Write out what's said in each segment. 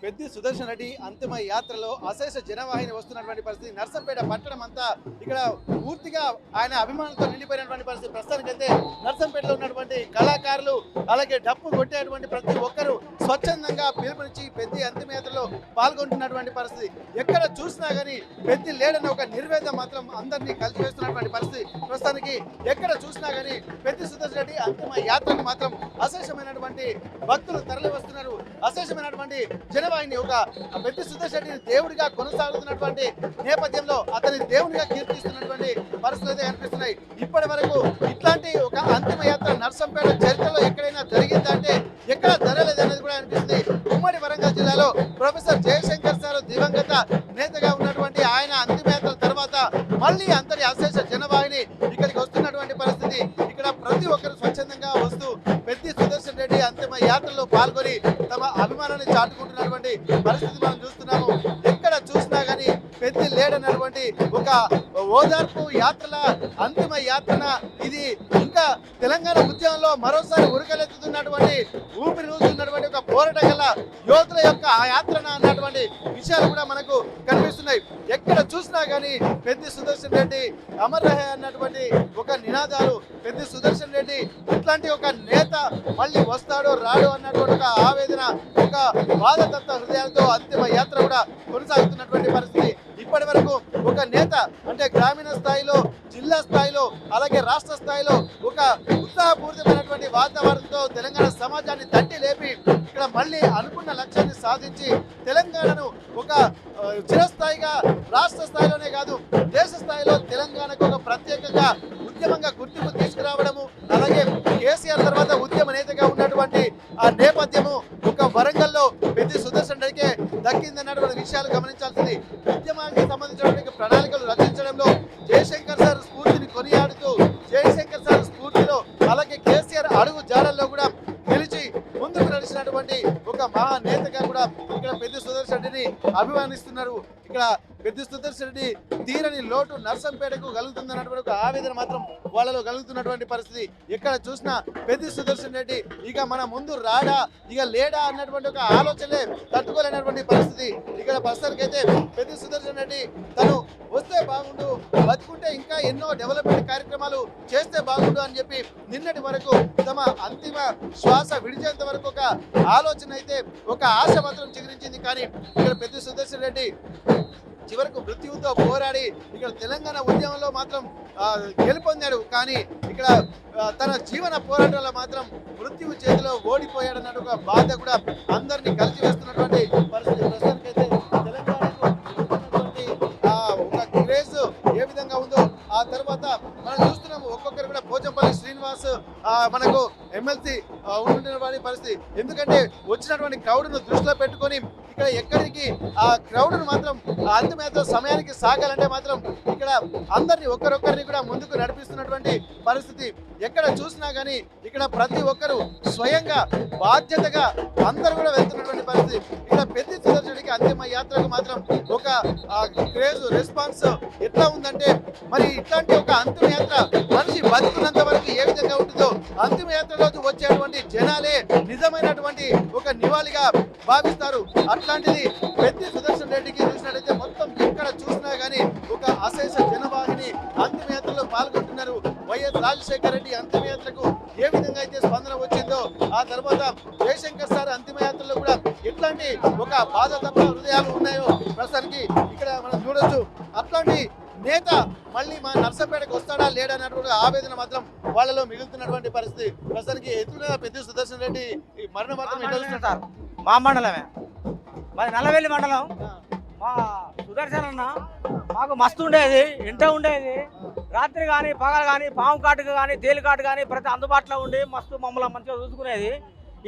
పెద్ది సుదర్శన్ రెడ్డి అంతిమ యాత్రలో అశేష జనవాహిని వస్తున్నటువంటి పరిస్థితి. నర్సంపేట పట్టణం అంతా ఇక్కడ పూర్తిగా ఆయన అభిమానులతో నిండిపోయినటువంటి పరిస్థితి. ప్రస్తుతానికైతే నర్సంపేటలో ఉన్నటువంటి కళాకారులు అలాగే డప్పు కొట్టేటువంటి ప్రతి ఒక్కరూ స్వచ్ఛందంగా పిలుపునిచ్చి పెద్ది అంతిమ యాత్రలో పాల్గొంటున్నటువంటి పరిస్థితి. ఎక్కడ చూసినా కానీ పెద్ది లేడని ఒక నిర్వేదం మాత్రం అందరినీ కలిసివేస్తున్నటువంటి పరిస్థితి. ప్రస్తుతానికి ఎక్కడ చూసినా కానీ పెద్ది సుదర్శన్ రెడ్డి అంతిమ యాత్రకు మాత్రం అశేషమైనటువంటి భక్తులు తరలి వస్తున్నారు. అశేషమైనటువంటి జనవాహిని ఒక పెద్ది సుదర్శన్ రెడ్డిని దేవుడిగా కొనసాగుతున్నటువంటి నేపథ్యంలో అతని దేవుడిగా కీర్తిస్తున్నటువంటి పరిస్థితులు అయితే కనిపిస్తున్నాయి. ఇప్పటి వరకు ఇట్లాంటి ఒక అంతిమ యాత్ర నర్సంపేట చరిత్రలో ఎక్కడైనా జరిగిందంటే ఎక్కడ జరగలేదు అనేది కూడా అనిపిస్తుంది. ఉమ్మడి వరంగల్ జిల్లాలో ప్రొఫెసర్ జయశంకర్ సార్ దివంగత నేతగా ఉన్నటువంటి ఆయన అంతిమ యాత్ర తర్వాత మళ్ళీ అంతటి అశేష జనవాహిని ఇక్కడికి వస్తున్నటువంటి పరిస్థితి. ఇక్కడ ప్రతి ఒక్కరు స్వచ్ఛందంగా వస్తూ పెద్ది సుదర్శన్ రెడ్డి అంతిమ యాత్రలో పాల్గొని తమ అభిమానాన్ని చాటుకుంటున్నటువంటి పరిస్థితి మనం చూస్తున్నాము. ఎక్కడ చూసినా కానీ పెద్ది లేడన్నటువంటి ఒక ఓదార్పు యాత్రల అంతిమ యాత్రన ఇది ఇంకా తెలంగాణ ఉద్యమంలో మరోసారి ఉరకలెత్తుతున్నటువంటి ఊపిరి ఊదుతున్నటువంటి ఒక పోరాట గల యోధుల యొక్క ఆ యాత్రన అన్నటువంటి విషయాలు కూడా మనకు కనిపిస్తున్నాయి. ఎక్కడ చూసినా కానీ పెద్ది సుదర్శన్ రెడ్డి అమర్ రహే అన్నటువంటి ఒక నినాదాలు, పెద్ది సుదర్శన్ రెడ్డి ఇట్లాంటి ఒక నేత మళ్ళీ వస్తాడో రాడో అన్నటువంటి ఒక ఆవేదన, ఒక బాధతత్వ హృదయాలతో అంతిమ యాత్ర కూడా కొనసాగుతున్నటువంటి పరిస్థితి. ఇప్పటి వరకు ఒక నేత అంటే గ్రామీణ స్థాయిలో, జిల్లా స్థాయిలో, అలాగే రాష్ట్ర స్థాయిలో ఒక ఉత్సాహపూరితమైనటువంటి వాతావరణంతో తెలంగాణ సమాజాన్ని తట్టి లేపి ఇక్కడ మళ్ళీ అనుకున్న లక్ష్యాన్ని సాధించి తెలంగాణను ఒక చిరస్థాయిగా రాష్ట్ర స్థాయిలోనే కాదు దేశ స్థాయిలో తెలంగాణకు ఒక ప్రత్యేకంగా ఉద్యమంగా గుర్తింపు తీసుకురావడము, అలాగే కేసీఆర్ తర్వాత ఉద్యమ నేతగా ఉన్నటువంటి ఆ నేపథ్యము ఒక వరంగల్లో పెద్ది సుదర్శన్ రెడ్డికే దక్కిందన్నటువంటి విషయాలు గమనించాల్సింది. ఉద్యమానికి సంబంధించినటువంటి ప్రణాళికలు రచించడంలో జయశంకర్ సార్ స్ఫూర్తిని కొనియాడుతూ జయశంకర్ సార్ స్ఫూర్తిలో అలాగే కేసీఆర్ అడుగు జాడల్లో కూడా గెలిచి ముందుకు నడిచినటువంటి ఒక మహానేతగా కూడా ఇక్కడ పెద్ది సుదర్శన్ రెడ్డిని అభిమానిస్తున్నారు. ఇక్కడ పెద్ది సుదర్శన్ రెడ్డి తీరని లోటు నర్సంపేటకు కలుగుతుందన్నటువంటి ఒక ఆవేదన మాత్రం వాళ్ళలో కలుగుతున్నటువంటి పరిస్థితి. ఎక్కడ చూసినా పెద్ది సుదర్శన్ రెడ్డి ఇక మన ముందు రాడా ఇక లేడా అన్నటువంటి ఒక ఆలోచనలే తట్టుకోలేనటువంటి పరిస్థితి. ఇక్కడ ప్రస్తుతానికైతే పెద్ది సుదర్శన్ రెడ్డి తను వస్తే బాగుండు, బతుకుంటే ఇంకా ఎన్నో డెవలప్మెంట్ కార్యక్రమాలు చేస్తే బాగుండు అని చెప్పి నిన్నటి వరకు తమ అంతిమ శ్వాస విడిచేంత వరకు ఒక ఆలోచన అయితే ఒక ఆశ మాత్రం చిగురించింది. కానీ ఇక్కడ పెద్ది సుదర్శన్ రెడ్డి చివరకు మృత్యువుతో పోరాడి ఇక్కడ తెలంగాణ ఉద్యమంలో మాత్రం గెలుపొందాడు. కానీ ఇక్కడ తన జీవన పోరాటంలో మాత్రం మృత్యువు చేతిలో ఓడిపోయాడన్నట్టు ఒక బాధ కూడా అందరినీ కలిసి వేస్తున్నటువంటి పరిస్థితి. ప్రస్తుతానికైతే తెలంగాణకు ఒక క్రేజ్ ఏ విధంగా ఉందో ఆ తర్వాత మనం చూస్తున్నాము. ఒక్కొక్కరు కూడా పోచంపల్లి శ్రీనివాస్ మనకు ఎమ్మెల్సీ ఉంటున్నటువంటి పరిస్థితి. ఎందుకంటే వచ్చినటువంటి క్రౌడ్ను దృష్టిలో పెట్టుకొని ఇక్కడ ఎక్కడికి ఆ క్రౌడ్ను మాత్రం అంతిమ యాత్ర సమయానికి సాగాలంటే మాత్రం ఇక్కడ అందరినీ ఒక్కరొక్కరిని కూడా ముందుకు నడిపిస్తున్నటువంటి పరిస్థితి. ఎక్కడ చూసినా కానీ ఇక్కడ ప్రతి ఒక్కరు స్వయంగా బాధ్యతగా అందరూ కూడా వెళ్తున్నటువంటి పరిస్థితి. ఇక్కడ పెద్ది సుదర్శన్ రెడ్డికి అంతిమ యాత్రకు మాత్రం ఒక క్రేజ్ రెస్పాన్స్ ఎట్లా ఉందంటే మరి ఇట్లాంటి ఒక అంతిమ యాత్ర మనిషి బతుకున్నంత వరకు ఏ విధంగా ఉంటుందో అంతిమ యాత్రలో వచ్చేటువంటి జనాలే నిజమైనటువంటి ఒక నివాళిగా భావిస్తారు. అట్లాంటిది పెద్ది సుదర్శన్ రెడ్డికి చూసినట్లయితే మొత్తం ఎక్కడ చూసినా కానీ ఒక అశేష జనవాహిని అంతిమ యాత్రలో పాల్గొంటున్నారు. వైఎస్ రాజశేఖర రెడ్డి అంతిమ యాత్రకు ఏ విధంగా అయితే స్పందన వచ్చిందో ఆ తర్వాత జయశంకర్ సార్ అంతిమ యాత్రలో కూడా ఎట్లాంటి ఒక బాధ తప్ప హృదయాలు ఉన్నాయో ప్రస్తుతానికి ఇక్కడ మనం చూడొచ్చు. అట్లాంటి నేత మళ్ళీ మా నర్సంపేటకు వస్తాడా లేడా అన్నటువంటి ఆవేదన మాత్రం వాళ్ళలో మిగులుతున్నటువంటి పరిస్థితి. ప్రస్తుతానికి ఎత్తున పెద్ది సుదర్శన్ రెడ్డి మరణ మాత్రం ఎట్లా మా మండలమే, మరి నల్లవెల్లి మండలం. మా సుదర్శన్ అన్న మాకు మస్తు ఉండేది, ఇంట ఉండేది. రాత్రి కానీ పగలు కానీ పాము కాటుకు కానీ తేలి కాటు కానీ ప్రతి అందుబాటులో ఉండి మస్తు మమ్మల్ని మంచిగా చూసుకునేది.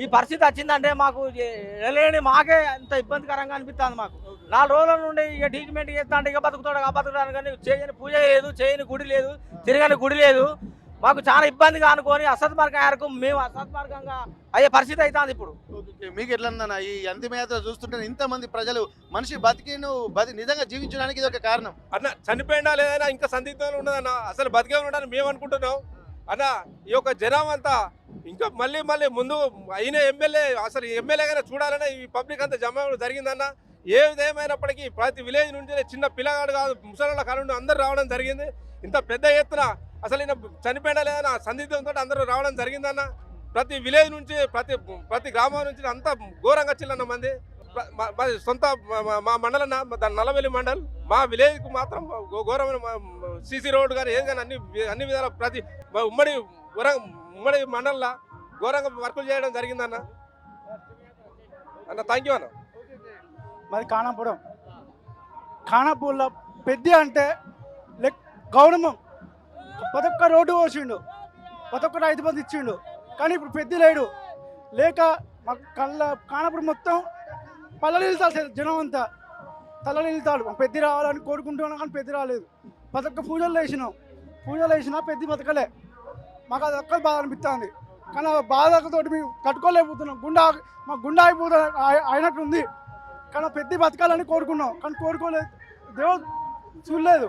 ఈ పరిస్థితి వచ్చిందంటే మాకు వెళ్ళలేని మాకే ఎంత ఇబ్బందికరంగా అనిపిస్తుంది. మాకు 4 రోజుల నుండి ఇక ట్రీట్మెంట్ చేస్తా అంటే ఇక బతుకుతాడు బతుకుతాడు కానీ చేయని పూజ లేదు, చేయని గుడి లేదు, తిరగని గుడి లేదు. మాకు చాలా ఇబ్బందిగా అనుకొని అసత్మార్గం మేరకు మేము అసత్మార్గంగా అయ్యే పరిస్థితి అవుతుంది ఇప్పుడు. మీకు ఎట్లా ఈ అంతిమ యాత్ర చూస్తుంటే ఇంతమంది ప్రజలు మనిషి నిజంగా జీవించడానికి ఇది ఒక కారణం అన్న. చనిపోయినా లేదన్నా ఇంకా సందిగ్ధంలో ఉన్నదన్న. అసలు బతికే ఉండడానికి మేము అనుకుంటున్నాం. అన్న ఈ యొక్క జనం అంతా ఇంకా మళ్ళీ ముందు అయిన ఎమ్మెల్యే అసలు ఎమ్మెల్యేగానే చూడాలనే ఈ పబ్లిక్ అంతా జమ జరిగిందన్న. ఏదేమైనప్పటికీ ప్రతి విలేజ్ నుంచి చిన్న పిల్లగాడు కాదు ముసలి కాలంలో అందరూ రావడం జరిగింది. ఇంత పెద్ద ఎత్తున అసలు ఈయన చనిపోయినా లేదన్న సందిగ్ధంతో అందరూ రావడం జరిగిందన్న. ప్రతి విలేజ్ నుంచి ప్రతి గ్రామం నుంచి అంతా ఘోరంగా చిల్లన్న మంది. సొంత మా మండలం దాని నల్లవెల్లి మండల్ మా విలేజ్కు మాత్రం ఘోరమైన సీసీ రోడ్డు కానీ ఏది కానీ అన్ని విధాల ప్రతి ఉమ్మడి మండలంలో ఘోరంగా వర్కులు చేయడం జరిగిందన్న. థ్యాంక్ యూ అన్న. మాది ఖానాపూర్లో పెద్ద అంటే గవర్నమెంట్ ప్రతి ఒక్క రోడ్డు పోసిండు, ప్రతి ఒక్క రైతు బంధు ఇచ్చిండు. కానీ ఇప్పుడు పెద్ద లేడు లేక మా ఖానాపూర్ మొత్తం పల్లెలు వెళ్తాడు, జనం అంతా తల్లలు వెళ్తాడు. పెద్ద రావాలని కోరుకుంటున్నాం కానీ పెద్ద రాలేదు. ప్రతి ఒక్క పూజలు వేసినా పెద్ద బతకలే. మాకు అది ఒక్క బాధ అనిపిస్తుంది. కానీ ఆ బాధతో మేము తట్టుకోలేకపోతున్నాం. మా గుండె అయినట్టుంది. కానీ పెద్ద బతకాలని కోరుకున్నాం కానీ కోరుకోలేదు. దేవుడు చూడలేదు.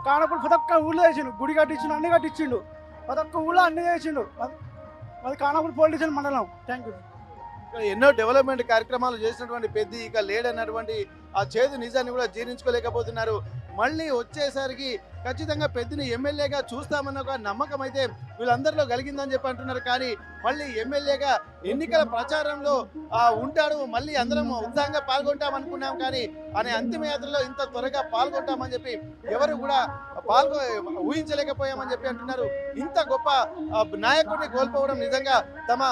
కానప్పుడు ప్రతి ఒక్క ఊళ్ళో వేసిండు, గుడి కట్టించిండు, అన్ని కట్టించిండు. ప్రతి ఒక్క ఊళ్ళో అన్ని చేసిండు. అది కానప్పుడు పొలిటీషియన్ మండలం. Thank you. ఎన్నో డెవలప్మెంట్ కార్యక్రమాలు చేసినటువంటి పెద్ద ఇక లేడన్నటువంటి ఆ చేదు నిజాన్ని కూడా జీర్ణించుకోలేకపోతున్నారు. మళ్ళీ వచ్చేసరికి ఖచ్చితంగా పెద్దని ఎమ్మెల్యేగా చూస్తామన్న ఒక నమ్మకం అయితే వీళ్ళందరిలో కలిగిందని చెప్పి అంటున్నారు. కానీ మళ్ళీ ఎమ్మెల్యేగా ఎన్నికల ప్రచారంలో ఉంటాడు, మళ్ళీ అందరం ఉత్సాహంగా పాల్గొంటామనుకున్నాం. కానీ అనే అంతిమయాత్రలో ఇంత త్వరగా పాల్గొంటామని చెప్పి ఎవరు కూడా ఊహించలేకపోయామని చెప్పి అంటున్నారు. ఇంత గొప్ప నాయకుడిని కోల్పోవడం నిజంగా తమ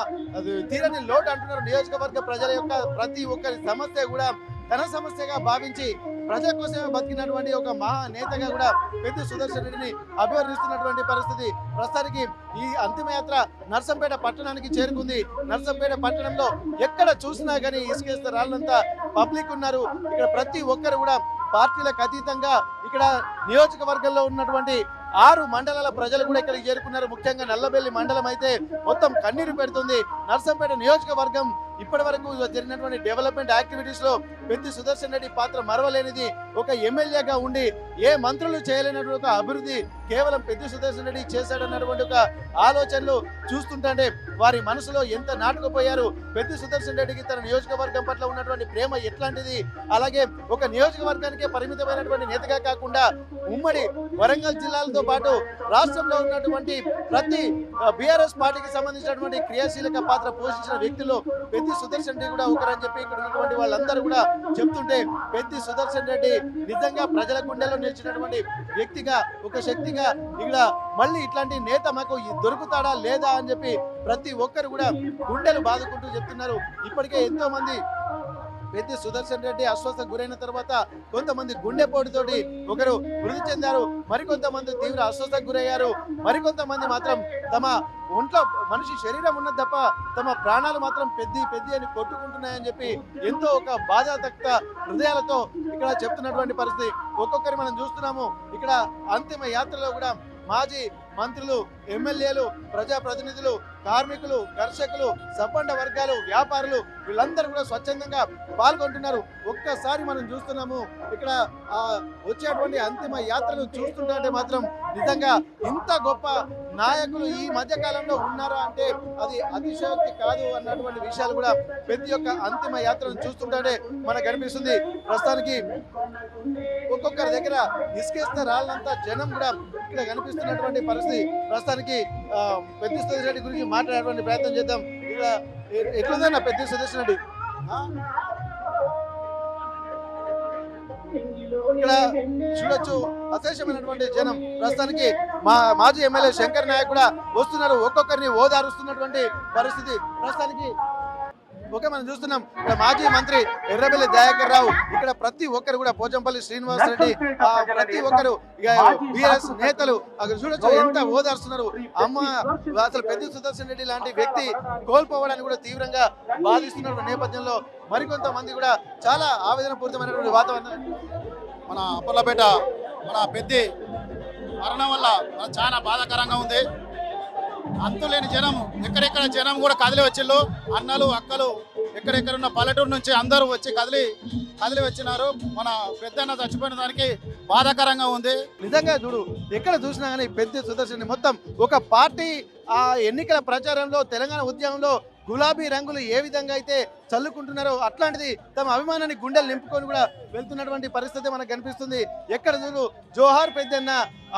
తీరని లోటు అంటున్నారు. నియోజకవర్గ ప్రజల యొక్క ప్రతి ఒక్కరి సమస్య కూడా తన సమస్యగా భావించి ప్రజల కోసమే బతికినటువంటి ఒక మహా నేతగా కూడా పెద్ది సుదర్శన్ రెడ్డిని అభివర్ణిస్తున్నటువంటి పరిస్థితి. ప్రస్తుతానికి ఈ అంతిమయాత్ర నర్సంపేట పట్టణానికి చేరుకుంది. నర్సంపేట పట్టణంలో ఎక్కడ చూసినా కానీ ఇసుకేస్తే రాళ్ళంతా పబ్లిక్ ఉన్నారు. ఇక్కడ ప్రతి ఒక్కరు కూడా పార్టీలకు అతీతంగా ఇక్కడ నియోజకవర్గంలో ఉన్నటువంటి 6 మండలాల ప్రజలు కూడా ఇక్కడికి చేరుకున్నారు. ముఖ్యంగా నల్లబెల్లి మండలం అయితే మొత్తం కన్నీరు పెడుతుంది. నర్సంపేట నియోజకవర్గం ఇప్పటి వరకు జరిగినటువంటి డెవలప్మెంట్ యాక్టివిటీస్ లో పెద్ది సుదర్శన్ రెడ్డి పాత్ర మరవలేనిది. ఒక ఎమ్మెల్యేగా ఉండి ఏ మంత్రులు చేయలేనటువంటి ఒక అభివృద్ధి కేవలం పెద్ది సుదర్శన్ రెడ్డి చేశాడన్నటువంటి ఒక ఆలోచనలు చూస్తుంటే వారి మనసులో ఎంత నాటుకుపోయారు. పెద్ది సుదర్శన్ రెడ్డికి తన నియోజకవర్గం పట్ల ఉన్నటువంటి ప్రేమ ఎట్లాంటిది, అలాగే ఒక నియోజకవర్గానికే పరిమితమైనటువంటి నేతగా కాకుండా ఉమ్మడి వరంగల్ జిల్లాలతో పాటు రాష్ట్రంలో ఉన్నటువంటి ప్రతి బీఆర్ఎస్ పార్టీకి సంబంధించినటువంటి క్రియాశీలక పాత్ర పోషించిన వ్యక్తులు పెద్ది సుదర్శన్ రెడ్డి కూడా ఒకరని చెప్పి ఇక్కడ ఉన్నటువంటి వాళ్ళందరూ కూడా చెప్తుంటే పెద్ది సుదర్శన్ రెడ్డి నిజంగా ప్రజల గుండెలో నిలిచినటువంటి వ్యక్తిగా, ఒక శక్తిగా ఇక్కడ మళ్ళీ ఇట్లాంటి నేత మాకు దొరుకుతాడా లేదా అని చెప్పి ప్రతి ఒక్కరు కూడా గుండెలు బాదుకుంటూ చెప్తున్నారు. ఇప్పటికే ఎంతో మంది పెద్ది సుదర్శన్ రెడ్డి అస్వస్థకు గురైన తర్వాత కొంతమంది గుండెపోటుతోటి ఒకరు మృతి చెందారు, మరికొంతమంది తీవ్ర అస్వస్థకు గురయ్యారు, మరికొంతమంది మాత్రం తమ ఒంట్లో మనిషి శరీరం ఉన్నది తప్ప తమ ప్రాణాలు మాత్రం పెద్ది అని కొట్టుకుంటున్నాయని చెప్పి ఎంతో ఒక బాధాతక్త హృదయాలతో ఇక్కడ చెప్తున్నటువంటి పరిస్థితి. ఒక్కొక్కరి మనం చూస్తున్నాము. ఇక్కడ అంతిమ యాత్రలో కూడా మాజీ మంత్రులు, ఎమ్మెల్యేలు, ప్రజాప్రతినిధులు, కార్మికులు, కర్షకులు, సబ్బండ వర్గాలు, వ్యాపారులు వీళ్ళందరూ కూడా స్వచ్ఛందంగా పాల్గొంటున్నారు. ఒక్కసారి మనం చూస్తున్నాము ఇక్కడ వచ్చేటువంటి అంతిమ యాత్రలు చూస్తుంటే మాత్రం నిజంగా ఇంత గొప్ప నాయకులు ఈ మధ్య కాలంలో ఉన్నారా అంటే అది అతిశయోక్తి కాదు అన్నటువంటి విషయాలు కూడా ప్రతి ఒక్క అంతిమ యాత్రను చూస్తుంటే మనకు అనిపిస్తుంది. ప్రస్తుతానికి ఒక్కొక్కరి దగ్గర ఇసుకేస్తే రాళ్ళంతా జనం కూడా ఇక్కడ కనిపిస్తున్నటువంటి పరిస్థితి. ప్రస్తుతానికి పెద్ది సుదర్శన్ రెడ్డి గురించి మాట్లాడేటువంటి ప్రయత్నం చేద్దాం. ఇక్కడ ఎట్లుందన్న పెద్ది సుదర్శన్ రెడ్డి? ఇక్కడ చూడొచ్చు అశేషమైనటువంటి జనం. ప్రస్తుతానికి మాజీ ఎమ్మెల్యే శంకర్ నాయక్ కూడా వస్తున్నారు, ఒక్కొక్కరిని ఓదారుస్తున్నటువంటి పరిస్థితి. ప్రస్తుతానికి ఓకే మనం చూస్తున్నాం ఇక్కడ మాజీ మంత్రి ఎర్రబెల్లి దయాకర్ రావు, ఇక్కడ ప్రతి ఒక్కరు కూడా పోచంపల్లి శ్రీనివాస్ రెడ్డి, ప్రతి ఒక్కరు బీఆర్ఎస్ నేతలు అక్కడ చూడొచ్చు ఎంత ఓదార్స్తున్నారు. అసలు పెద్ది సుదర్శన్ రెడ్డి లాంటి వ్యక్తి కోల్పోవడానికి కూడా తీవ్రంగా బాధిస్తున్న నేపథ్యంలో మరికొంతమంది కూడా చాలా ఆవేదన పూరితమైనటువంటి వాతావరణం. మన అప్పర్లపేట మన పెద్ది మరణం వల్ల చాలా బాధాకరంగా ఉంది. అంతులేని జనం, ఎక్కడెక్కడ జనం కూడా కదిలి వచ్చిళ్ళు. అన్నలు అక్కలు ఎక్కడెక్కడ ఉన్న పల్లెటూరు నుంచి అందరూ వచ్చి కదిలి వచ్చినారు. మన పెద్దన్న చచ్చిపోయిన దానికి బాధాకరంగా ఉంది. నిజంగా చూడు, ఎక్కడ చూసినా కానీ పెద్ద సుదర్శన్ మొత్తం ఒక పార్టీ ఆ ఎన్నికల ప్రచారంలో తెలంగాణ ఉద్యమంలో గులాబీ రంగులు ఏ విధంగా అయితే చల్లుకుంటున్నారో అట్లాంటిది తమ అభిమానాన్ని గుండెలు నింపుకొని కూడా వెళ్తున్నటువంటి పరిస్థితి మనకు కనిపిస్తుంది. ఎక్కడ చూడు జోహార్ పెద్దన్న,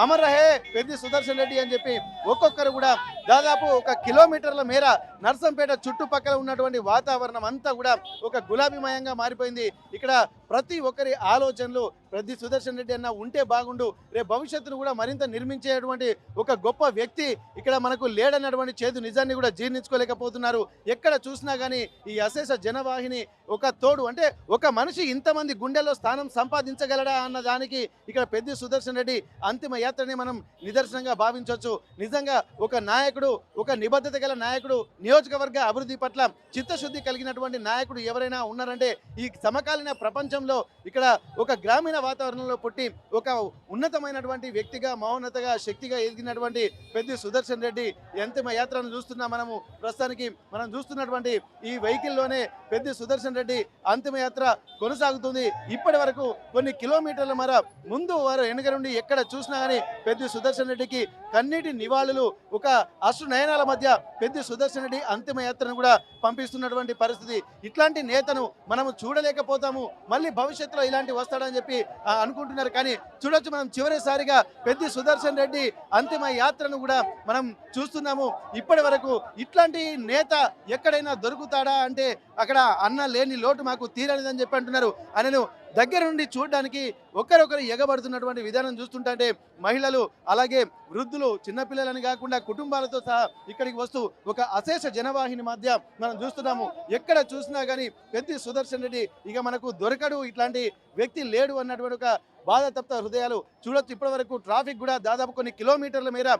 అమర్ రహే పెద్ది సుదర్శన్ రెడ్డి అని చెప్పి ఒక్కొక్కరు కూడా దాదాపు 1 కిలోమీటర్ల మేర నర్సంపేట చుట్టుపక్కల ఉన్నటువంటి వాతావరణం అంతా కూడా ఒక గులాబీమయంగా మారిపోయింది. ఇక్కడ ప్రతి ఒక్కరి ఆలోచనలు పెద్ది సుదర్శన్ రెడ్డి అన్న ఉంటే బాగుండు, రేపు భవిష్యత్తును కూడా మరింత నిర్మించేటువంటి ఒక గొప్ప వ్యక్తి ఇక్కడ మనకు లేడన్నటువంటి చేదు నిజాన్ని కూడా జీర్ణించుకోలేకపోతున్నారు. ఎక్కడ చూసినా కానీ ఈ అశేష జనవాహిని ఒక తోడు, అంటే ఒక మనిషి ఇంతమంది గుండెల్లో స్థానం సంపాదించగలడా అన్న దానికి ఇక్కడ పెద్ది సుదర్శన్ రెడ్డి అంతిమ యాత్రని మనం నిదర్శనంగా భావించవచ్చు. నిజంగా ఒక నాయకుడు, ఒక నిబద్ధత గల నాయకుడు, నియోజకవర్గ అభివృద్ధి పట్ల చిత్తశుద్ధి కలిగినటువంటి నాయకుడు ఎవరైనా ఉన్నారంటే ఈ సమకాలీన ప్రపంచంలో ఇక్కడ ఒక గ్రామీణ వాతావరణంలో పుట్టి ఒక ఉన్నతమైనటువంటి వ్యక్తిగా, మౌనతగా, శక్తిగా ఎదిగినటువంటి పెద్ది సుదర్శన్ రెడ్డి అంతిమ యాత్రను చూస్తున్నాం. మనము ప్రస్తుతానికి మనం చూస్తున్నటువంటి ఈ వెహికల్లోనే పెద్ది సుదర్శన్ రెడ్డి అంతిమ యాత్ర కొనసాగుతుంది. ఇప్పటి వరకు కొన్ని కిలోమీటర్ల మేర ముందు వారు వెనుక నుండి ఎక్కడ చూసినా కానీ పెద్ది సుదర్శన్ రెడ్డికి కన్నీటి నివాళులు, ఒక అశ్రు నయనాల మధ్య పెద్ది సుదర్శన్ రెడ్డి అంతిమ యాత్రను కూడా పంపిస్తున్నటువంటి పరిస్థితి. ఇట్లాంటి నేతను మనము చూడలేకపోతాము, మళ్ళీ భవిష్యత్తులో ఇలాంటి వస్తాడని చెప్పి అనుకుంటున్నారు. కానీ చూడొచ్చు, మనం చివరిసారిగా పెద్ది సుదర్శన్ రెడ్డి అంతిమ యాత్రను కూడా మనం చూస్తున్నాము. ఇప్పటి వరకు ఇట్లాంటి నేత ఎక్కడైనా దొరుకుతాడా అంటే అక్కడ అన్న లేని లోటు మాకు తీరనిదని చెప్పి అంటున్నారు. ఆయనను దగ్గర నుండి చూడడానికి ఒకరొకరు ఎగబడుతున్నటువంటి విధానం చూస్తుంటే మహిళలు, అలాగే వృద్ధులు, చిన్నపిల్లలని కాకుండా కుటుంబాలతో సహా ఇక్కడికి వస్తూ ఒక అశేష జనవాహిని మధ్య మనం చూస్తున్నాము. ఎక్కడ చూసినా కానీ పెద్ది సుదర్శన్ రెడ్డి ఇక మనకు దొరకడు, ఇట్లాంటి వ్యక్తి లేడు అన్నటువంటి ఒక బాధతప్త హృదయాలు చూడొచ్చు. ఇప్పటి వరకు ట్రాఫిక్ కూడా దాదాపు కొన్ని కిలోమీటర్ల మేర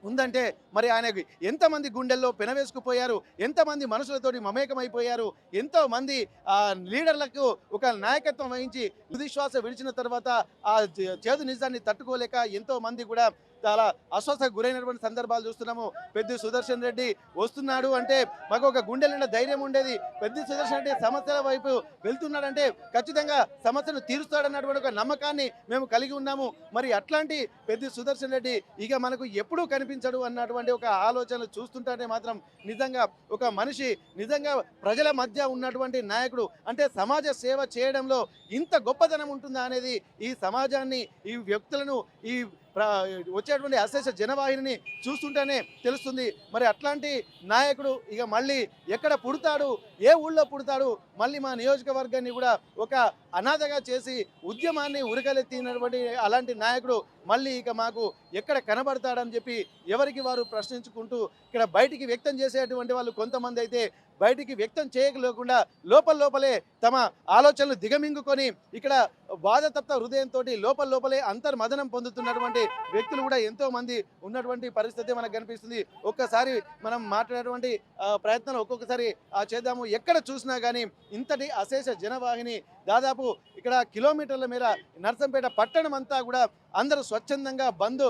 ఉందంటే మరి ఆయనకి ఎంతమంది గుండెల్లో పెనవేసుకుపోయారు, ఎంతమంది మనుషులతోటి మమేకమైపోయారు, ఎంతో మంది లీడర్లకు ఒక నాయకత్వం వహించి తుదిశ్వాస విడిచిన తర్వాత ఆ చేదు నిజాన్ని తట్టుకోలేక ఎంతో మంది కూడా చాలా అస్వస్థకు గురైనటువంటి సందర్భాలు చూస్తున్నాము. పెద్ది సుదర్శన్ రెడ్డి వస్తున్నాడు అంటే మాకు ఒక గుండె నిండా ధైర్యం ఉండేది. పెద్ది సుదర్శన్ రెడ్డి సమస్యల వైపు వెళ్తున్నాడంటే ఖచ్చితంగా సమస్యను తీరుస్తాడన్నటువంటి ఒక నమ్మకాన్ని మేము కలిగి ఉన్నాము. మరి అట్లాంటి పెద్ది సుదర్శన్ రెడ్డి ఇక మనకు ఎప్పుడూ కనిపించడు అన్నటువంటి ఒక ఆలోచనలు చూస్తుంటే మాత్రం నిజంగా ఒక మనిషి, నిజంగా ప్రజల మధ్య ఉన్నటువంటి నాయకుడు, అంటే సమాజ సేవ చేయడంలో ఇంత గొప్పతనం ఉంటుందా అనేది ఈ సమాజాన్ని, ఈ వ్యక్తులను, ఈ వచ్చేటువంటి అశేష జనవాహిని చూస్తుంటేనే తెలుస్తుంది. మరి అట్లాంటి నాయకుడు ఇక మళ్ళీ ఎక్కడ పుడతాడు, ఏ ఊళ్ళో పుడతాడు, మళ్ళీ మా నియోజకవర్గాన్ని కూడా ఒక అనాథగా చేసి ఉద్యమాన్ని ఉరకలెత్తినటువంటి అలాంటి నాయకుడు మళ్ళీ ఇక మాకు ఎక్కడ కనబడతాడని చెప్పి ఎవరికి వారు ప్రశ్నించుకుంటూ ఇక్కడ బయటికి వ్యక్తం చేసేటువంటి వాళ్ళు కొంతమంది అయితే బయటికి వ్యక్తం చేయలేకుండా లోపలే తమ ఆలోచనలు దిగమింగుకొని ఇక్కడ బాధతప్త హృదయంతో లోపలే అంతర్మదనం పొందుతున్నటువంటి వ్యక్తులు కూడా ఎంతో మంది ఉన్నటువంటి పరిస్థితి మనకు కనిపిస్తుంది. ఒక్కసారి మనం మాట్లాడేటువంటి ప్రయత్నం ఒక్కొక్కసారి చేద్దాము. ఎక్కడ చూసినా కానీ ఇంతటి అశేష జనవాహిని దాదాపు ఇక్కడ కిలోమీటర్ల మేర నర్సంపేట పట్టణం అంతా కూడా అందరూ స్వచ్ఛందంగా బంద్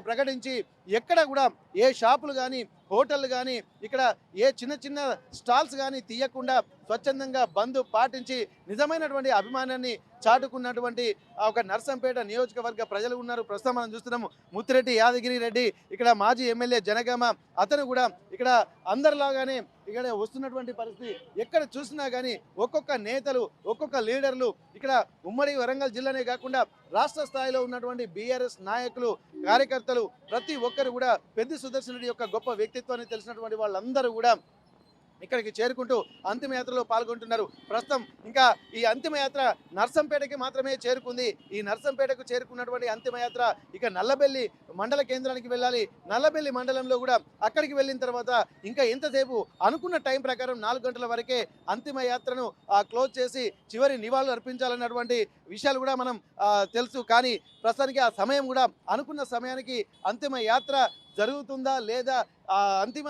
ప్రకటించి ఎక్కడ కూడా ఏ షాపులు కానీ, హోటళ్ళు కానీ, ఇక్కడ ఏ చిన్న స్టాల్స్ కానీ తీయకుండా స్వచ్ఛందంగా బంద్ పాటించి నిజమైనటువంటి అభిమానాన్ని చాటుకున్నటువంటి ఒక నర్సంపేట నియోజకవర్గ ప్రజలు ఉన్నారు. ప్రస్తుతం మనం చూస్తున్నాము ముత్తిరెడ్డి యాదగిరి రెడ్డి, ఇక్కడ మాజీ ఎమ్మెల్యే జనగామ, అతను కూడా ఇక్కడ అందరిలాగానే ఇక్కడ వస్తున్నటువంటి పరిస్థితి. ఎక్కడ చూసినా కానీ ఒక్కొక్క నేతలు, ఒక్కొక్క లీడర్లు ఇక్కడ ఉమ్మడి వరంగల్ జిల్లానే కాకుండా రాష్ట్ర స్థాయిలో ఉన్నటువంటి బీఆర్ఎస్ నాయకులు, కార్యకర్తలు ప్రతి ఒక్కరు కూడా పెద్ది సుదర్శన్ రెడ్డి యొక్క గొప్ప వ్యక్తిత్వాన్ని తెలిసినటువంటి వాళ్ళందరూ కూడా ఇక్కడికి చేరుకుంటూ అంతిమయాత్రలో పాల్గొంటున్నారు. ప్రస్తుతం ఇంకా ఈ అంతిమయాత్ర నర్సంపేటకి మాత్రమే చేరుకుంది. ఈ నర్సంపేటకు చేరుకున్నటువంటి అంతిమయాత్ర ఇక నల్లబెల్లి మండల కేంద్రానికి వెళ్ళాలి. నల్లబెల్లి మండలంలో కూడా అక్కడికి వెళ్ళిన తర్వాత ఇంకా ఎంతసేపు అనుకున్న టైం ప్రకారం 4 గంటల వరకే అంతిమయాత్రను క్లోజ్ చేసి చివరి నివాళులు అర్పించాలన్నటువంటి విషయాలు కూడా మనం తెలుసు. కానీ ప్రస్తుతానికి ఆ సమయం కూడా అనుకున్న సమయానికి అంతిమ యాత్ర జరుగుతుందా లేదా అంతిమ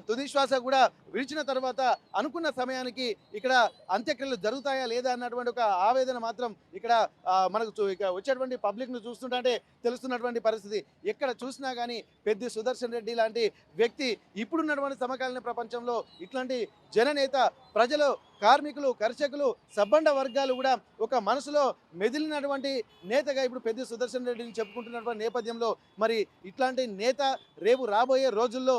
తుది శ్వాస కూడా విడిచిన తర్వాత అనుకున్న సమయానికి ఇక్కడ అంత్యక్రియలు జరుగుతాయా లేదా అన్నటువంటి ఒక ఆవేదన మాత్రం ఇక్కడ మనకు ఇక వచ్చేటువంటి పబ్లిక్ను చూస్తుంటే తెలుస్తున్నటువంటి పరిస్థితి. ఎక్కడ చూసినా కానీ పెద్ది సుదర్శన్ రెడ్డి లాంటి వ్యక్తి ఇప్పుడున్నటువంటి సమకాలీన ప్రపంచంలో ఇట్లాంటి జననేత ప్రజలు, కార్మికులు, కర్షకులు, సబ్బండ వర్గాలు కూడా ఒక మనసులో మెదిలినటువంటి నేతగా ఇప్పుడు పెద్ది సుదర్శన్ రెడ్డిని చెప్పుకుంటున్నటువంటి నేపథ్యంలో మరి ఇట్లాంటి నేత రేపు రాబోయే రోజుల్లో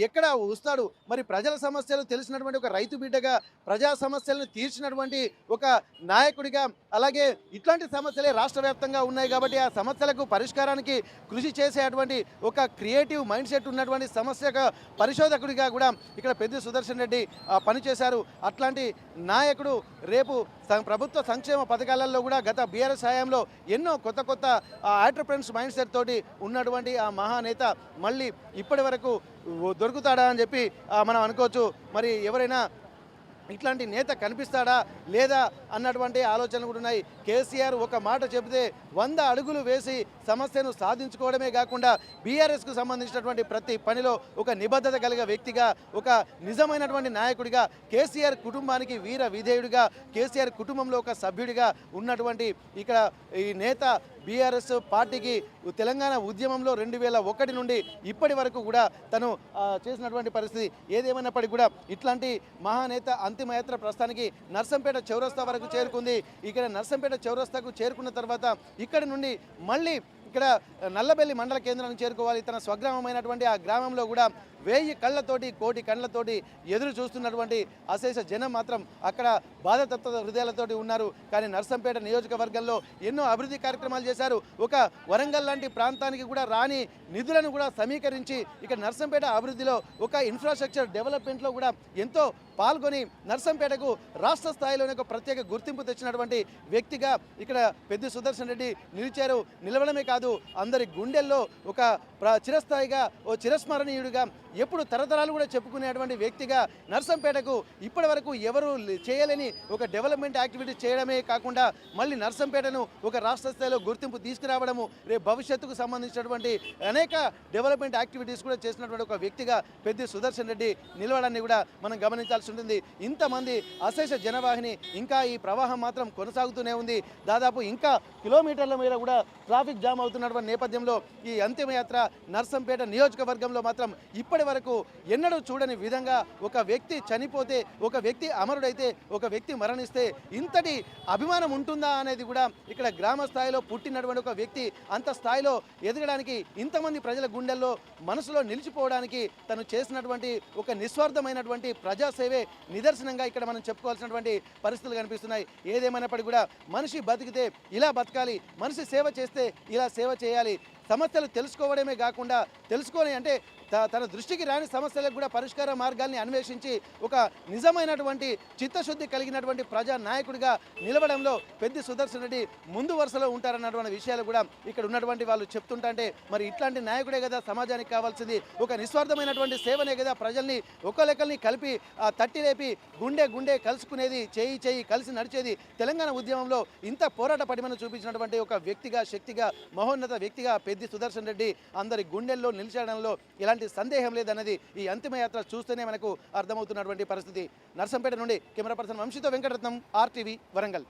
ఎక్కడ వస్తాడు? మరి ప్రజల సమస్యలు తెలిసినటువంటి ఒక రైతు బిడ్డగా, ప్రజా సమస్యలను తీర్చినటువంటి ఒక నాయకుడిగా, అలాగే ఇట్లాంటి సమస్యలే రాష్ట్ర వ్యాప్తంగా ఉన్నాయి కాబట్టి ఆ సమస్యలకు పరిష్కారానికి కృషి చేసేటువంటి ఒక క్రియేటివ్ మైండ్ సెట్ ఉన్నటువంటి సమస్య పరిశోధకుడిగా కూడా ఇక్కడ పెద్ది సుదర్శన్ రెడ్డి పనిచేశారు. అట్లాంటి నాయకుడు రేపు ప్రభుత్వ సంక్షేమ పథకాలలో కూడా గత బీఆర్ఎస్ హయాంలో ఎన్నో కొత్త ఆంటర్‌ప్రెన్యూర్స్ మైండ్ సెట్ తోటి ఉన్నటువంటి ఆ మహానేత మళ్ళీ ఇప్పటి వరకు దొరుకుతాడా అని చెప్పి మనం అనుకోవచ్చు. మరి ఎవరైనా ఇట్లాంటి నేత కనిపిస్తాడా లేదా అన్నటువంటి ఆలోచనలు కూడా ఉన్నాయి. కేసీఆర్ ఒక మాట చెబితే 100 అడుగులు వేసి సమస్యను సాధించుకోవడమే కాకుండా బీఆర్ఎస్కు సంబంధించినటువంటి ప్రతి పనిలో ఒక నిబద్ధత కలిగే వ్యక్తిగా, ఒక నిజమైనటువంటి నాయకుడిగా, కేసీఆర్ కుటుంబానికి వీర విధేయుడిగా, కేసీఆర్ కుటుంబంలో ఒక సభ్యుడిగా ఉన్నటువంటి ఇక్కడ ఈ నేత బీఆర్ఎస్ పార్టీకి తెలంగాణ ఉద్యమంలో 2001 నుండి ఇప్పటి వరకు కూడా తను చేసినటువంటి పరిస్థితి. ఏదేమైనప్పటికీ కూడా ఇట్లాంటి మహానేత అంతిమయాత్ర ప్రస్తుతానికి నర్సంపేట చౌరస్తా వరకు చేరుకుంది. ఇక్కడ నర్సంపేట చౌరస్తాకు చేరుకున్న తర్వాత ఇక్కడి నుండి మళ్ళీ ఇక్కడ నల్లబెల్లి మండల కేంద్రానికి చేరుకోవాలి. తన స్వగ్రామమైనటువంటి ఆ గ్రామంలో కూడా 1000 కళ్ళతోటి, కోటి కళ్ళతోటి ఎదురు చూస్తున్నటువంటి అశేష జనం మాత్రం అక్కడ బాధతత్వ హృదయాలతోటి ఉన్నారు. కానీ నర్సంపేట నియోజకవర్గంలో ఎన్నో అభివృద్ధి కార్యక్రమాలు చేశారు. ఒక వరంగల్ లాంటి ప్రాంతానికి కూడా రాని నిధులను కూడా సమీకరించి ఇక్కడ నర్సంపేట అభివృద్ధిలో, ఒక ఇన్ఫ్రాస్ట్రక్చర్ డెవలప్మెంట్లో కూడా ఎంతో పాల్గొని నర్సంపేటకు రాష్ట్ర స్థాయిలోనే ఒక ప్రత్యేక గుర్తింపు తెచ్చినటువంటి వ్యక్తిగా ఇక్కడ పెద్ది సుదర్శన్ రెడ్డి నిలిచారు. నిలవడమే కాదు, అందరి గుండెల్లో ఒక చిరస్థాయిగా, ఓ చిరస్మరణీయుడిగా, ఎప్పుడు తరతరాలు కూడా చెప్పుకునేటువంటి వ్యక్తిగా నర్సంపేటకు ఇప్పటి వరకు ఎవరు చేయలేని ఒక డెవలప్మెంట్ యాక్టివిటీస్ చేయడమే కాకుండా మళ్ళీ నర్సంపేటను ఒక రాష్ట్ర స్థాయిలో గుర్తింపు తీసుకురావడము, రేపు భవిష్యత్తుకు సంబంధించినటువంటి అనేక డెవలప్మెంట్ యాక్టివిటీస్ కూడా చేసినటువంటి ఒక వ్యక్తిగా పెద్ది సుదర్శన్ రెడ్డి నిలవడాన్ని కూడా మనం గమనించాల్సి ఉంటుంది. ఇంతమంది అశేష జనవాహిని, ఇంకా ఈ ప్రవాహం మాత్రం కొనసాగుతూనే ఉంది. దాదాపు ఇంకా కిలోమీటర్ల మీద కూడా ట్రాఫిక్ జామ్ అవుతున్నటువంటి నేపథ్యంలో ఈ అంతిమయాత్ర నర్సంపేట నియోజకవర్గంలో మాత్రం ఇప్పటి వరకు ఎన్నడూ చూడని విధంగా ఒక వ్యక్తి చనిపోతే, ఒక వ్యక్తి అమరుడైతే, ఒక వ్యక్తి మరణిస్తే ఇంతటి అభిమానం ఉంటుందా అనేది కూడా ఇక్కడ గ్రామ స్థాయిలో పుట్టినటువంటి ఒక వ్యక్తి అంత స్థాయిలో ఎదగడానికి, ఇంతమంది ప్రజల గుండెల్లో మనసులో నిలిచిపోవడానికి తను చేసినటువంటి ఒక నిస్వార్థమైనటువంటి ప్రజాసేవే నిదర్శనంగా ఇక్కడ మనం చెప్పుకోవాల్సినటువంటి పరిస్థితులు కనిపిస్తున్నాయి. ఏదేమైనప్పటికీ కూడా మనిషి బతికితే ఇలా బతకాలి, మనిషి సేవ చేస్తే ఇలా సేవ చేయాలి. సమస్యలు తెలుసుకోవడమే కాకుండా తెలుసుకొని అంటే తన దృష్టికి రాని సమస్యలకు కూడా పరిష్కార మార్గాల్ని అన్వేషించి ఒక నిజమైనటువంటి చిత్తశుద్ధి కలిగినటువంటి ప్రజా నాయకుడిగా నిలవడంలో పెద్ది సుదర్శన్ రెడ్డి ముందు వరుసలో ఉంటారన్నటువంటి విషయాలు కూడా ఇక్కడ ఉన్నటువంటి వాళ్ళు చెప్తుంటే మరి ఇట్లాంటి నాయకుడే కదా సమాజానికి కావాల్సింది. ఒక నిస్వార్థమైనటువంటి సేవనే కదా ప్రజల్ని ఒకలెక్కల్ని కలిపి తట్టి లేపి గుండె కలుసుకునేది, చేయి కలిసి నడిచేది. తెలంగాణ ఉద్యమంలో ఇంత పోరాట పటిమను చూపించినటువంటి ఒక వ్యక్తిగా, శక్తిగా, మహోన్నత వ్యక్తిగా పెద్ది సుదర్శన్ రెడ్డి అందరి గుండెల్లో నిలిచడంలో ఎలాంటి సందేహం లేదన్నది ఈ అంతిమయాత్ర చూస్తేనే మనకు అర్థమవుతున్నటువంటి పరిస్థితి. నర్సంపేట నుండి కెమెరా పర్సన్ వంశీతో వెంకటరత్నం, RTV వరంగల్.